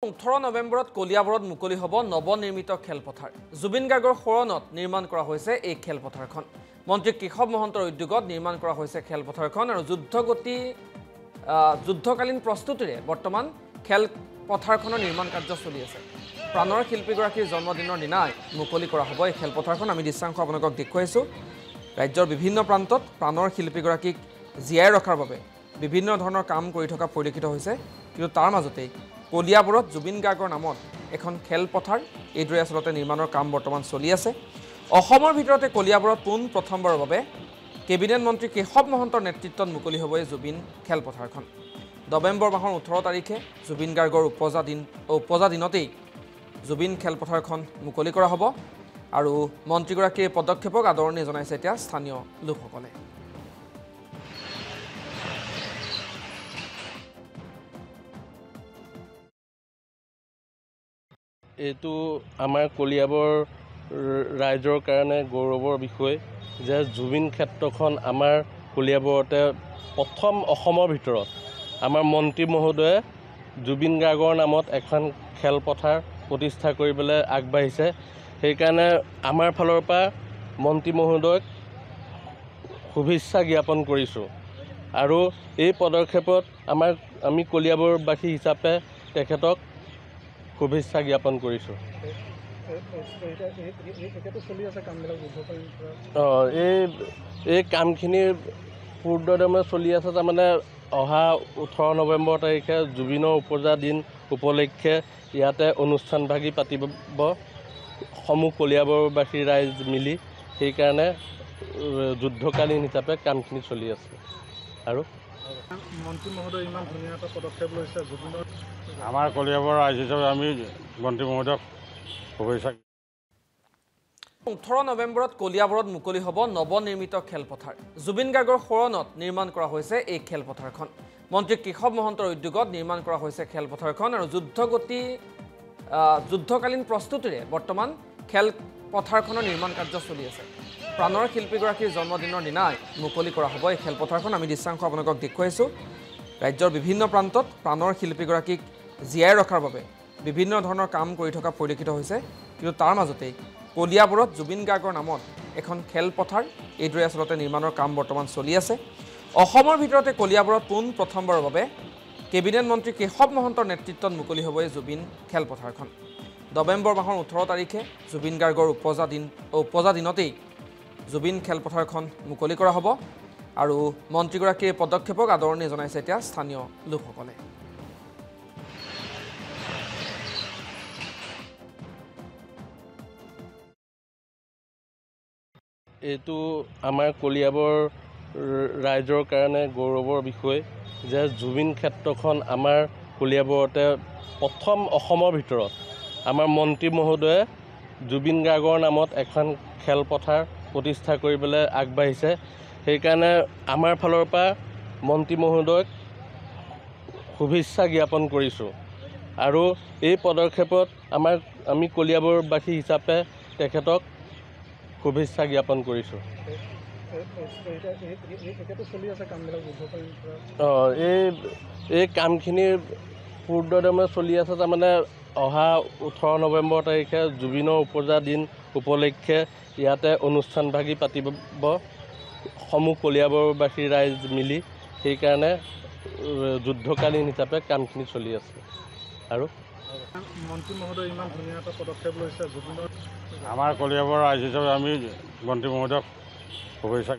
18 নৱেম্বৰত কলিয়াবৰত মুকলি হ'ব নৱনিৰ্মিত খেলপথাৰ। জুবিন গাৰ্গৰ শৰণত নিৰ্মাণ কৰা হৈছে এই খেলপথাৰখন। মন্ত্ৰী কেশৱ মহন্তৰ উদ্যোগত নিৰ্মাণ কৰা হৈছে খেলপথাৰখন আৰু যুদ্ধকালীন প্ৰস্তুতিৰে বৰ্তমান খেলপথাৰখনৰ নিৰ্মাণ কাৰ্য চলি আছে। প্ৰাণৰ শিল্পীগৰাকীৰ জন্মদিনৰ দিনাই মুকলি কৰা হ'ব এই খেলপথাৰখন। আমি দৃশ্যাংশ আপোনালোকক দেখুৱাইছোঁ। ৰাজ্যৰ বিভিন্ন প্ৰান্তত প্ৰাণৰ শিল্পীগৰাকীক জীয়াই ৰখাৰ বাবে বিভিন্ন ধৰণৰ কাম কৰি থকা পৰিলক্ষিত হৈছে। কিন্তু তাৰ মাজতেই কলিয়াবৰত জুবিন গাৰ্গৰ নামত এখন খেলপথাৰ এইদৰে আচলতে নিৰ্মাণৰ কাম বৰ্তমান চলি আছে। অসমৰ ভিতৰতে কলিয়াবৰত প্ৰথমবাৰৰ বাবে কেবিনেট মন্ত্ৰী কেশৱ মহন্তৰ নেতৃত্বত মুকলি হ'ব এই জুবিন খেলপথাৰখন। নৱেম্বৰ মাহৰ 18 তাৰিখে জুবিন গাৰ্গৰ উপজা দিনতেই জুবিন খেলপথাৰখন মুকলি কৰা হ'ব আৰু মন্ত্ৰীগৰাকীৰ পদক্ষেপক আদৰণি জনাইছে এতিয়া স্থানীয় লোকসকলে। এইটো আমাৰ কলিয়াবৰ ৰাইজৰ কাৰণে গৌৰৱৰ বিষয় যে জুবিন ক্ষেত্ৰখন আমাৰ কলিয়াবৰতে প্ৰথম অসমৰ ভিতৰত আমাৰ মন্ত্ৰী মহোদয়ে জুবিন গাৰ্গৰ নামত এখন খেলপথাৰ প্ৰতিষ্ঠা কৰিবলৈ আগবাঢ়িছে। সেইকাৰণে আমাৰ ফালৰ পৰা মন্ত্ৰী মহোদয়ক শুভেচ্ছা জ্ঞাপন কৰিছোঁ আৰু এই পদক্ষেপত আমি কলিয়াবৰবাসী হিচাপে তেখেতক শুভেচ্ছা জ্ঞাপন কৰিছোঁ। এই কামখিনি পূৰ্ণদমে চলি আছে। তাৰমানে অহা 18 নৱেম্বৰ তাৰিখে জুবিনৰ উপজা দিন উপলক্ষে ইয়াতে অনুষ্ঠানভাগি পাতিব সমূহ কলিয়াবৰবাসী ৰাইজ মিলি। সেইকাৰণে যুদ্ধকালীন হিচাপে কামখিনি চলি আছে। আৰু মন্ত্ৰী মহোদয় ইমান ধুনীয়া এটা পদক্ষেপ লৈছে জুবিনৰ আমাৰ কলিয়াবৰ ৰাইজ হিচাপে আমি মন্ত্ৰী মহোদয়ক শুভেচ্ছা। 18 নৱেম্বৰত কলিয়াবৰত মুকলি হ'ব নৱনিৰ্মিত খেলপথাৰ। জুবিন গাৰ্গৰ শৰণত নিৰ্মাণ কৰা হৈছে এই খেলপথাৰখন। মন্ত্ৰী কেশৱ মহন্তৰ উদ্যোগত নিৰ্মাণ কৰা হৈছে খেলপথাৰখন আৰু যুদ্ধকালীন প্ৰস্তুতিৰে বৰ্তমান খেলপথাৰখনৰ নিৰ্মাণ কাৰ্য চলি আছে। প্ৰাণৰ শিল্পীগৰাকীৰ জন্মদিনৰ দিনাই মুকলি কৰা হ'ব এই খেলপথাৰখন। আমি দৃশ্যাংশ আপোনালোকক দেখুৱাইছোঁ। ৰাজ্যৰ বিভিন্ন প্ৰান্তত প্ৰাণৰ শিল্পীগৰাকীক জীয়াই ৰখাৰ বাবে বিভিন্ন ধৰণৰ কাম কৰি থকা পৰিলক্ষিত হৈছে। কিন্তু তাৰ মাজতেই কলিয়াবৰত জুবিন গাৰ্গৰ নামত এখন খেলপথাৰ এইদৰে আচলতে নিৰ্মাণৰ কাম বৰ্তমান চলি আছে। অসমৰ ভিতৰতে কলিয়াবৰত প্ৰথমবাৰৰ বাবে কেবিনেট মন্ত্ৰী কেশৱ মহন্তৰ নেতৃত্বত মুকলি হ'ব এই জুবিন খেলপথাৰখন। নৱেম্বৰ মাহৰ 18 তাৰিখে জুবিন গাৰ্গৰ উপজা দিনতেই জুবিন খেলপথাৰখন মুকলি কৰা হ'ব আৰু মন্ত্ৰীগৰাকীৰ পদক্ষেপক আদৰণি জনাইছে এতিয়া স্থানীয় লোকসকলে। এইটো আমাৰ কলিয়াবৰ ৰাইজৰ কাৰণে গৌৰৱৰ বিষয় যে জুবিন ক্ষেত্ৰখন আমাৰ কলিয়াবৰতে প্ৰথম অসমৰ ভিতৰত আমাৰ মন্ত্ৰী মহোদয়ে জুবিন গাৰ্গৰ নামত এখন খেলপথাৰ প্ৰতিষ্ঠা কৰিবলৈ আগবাঢ়িছে। সেইকাৰণে আমাৰ ফালৰ পৰা মন্ত্ৰী মহোদয়ক শুভেচ্ছা জ্ঞাপন কৰিছোঁ আৰু এই পদক্ষেপত আমি কলিয়াবৰবাসী হিচাপে তেখেতক শুভেচ্ছা জ্ঞাপন কৰিছোঁ। এই কামখিনি পূৰ্ণদমে চলি আছে। তাৰমানে অহা 18 নৱেম্বৰ তাৰিখে জুবিনৰ উপজা দিন উপলক্ষে ইয়াতে অনুষ্ঠানভাগি পাতিব সমূহ কলিয়াবৰবাসী ৰাইজ মিলি। সেইকাৰণে যুদ্ধকালীন হিচাপে কামখিনি চলি আছে। আৰু মন্ত্ৰী মহোদয় ইমান ধুনীয়া এটা পদক্ষেপ লৈছে জুবিনৰ আমাৰ কলিয়াবৰ ৰাইজ হিচাপে আমি মন্ত্ৰী মহোদয়ক শুভেচ্ছা।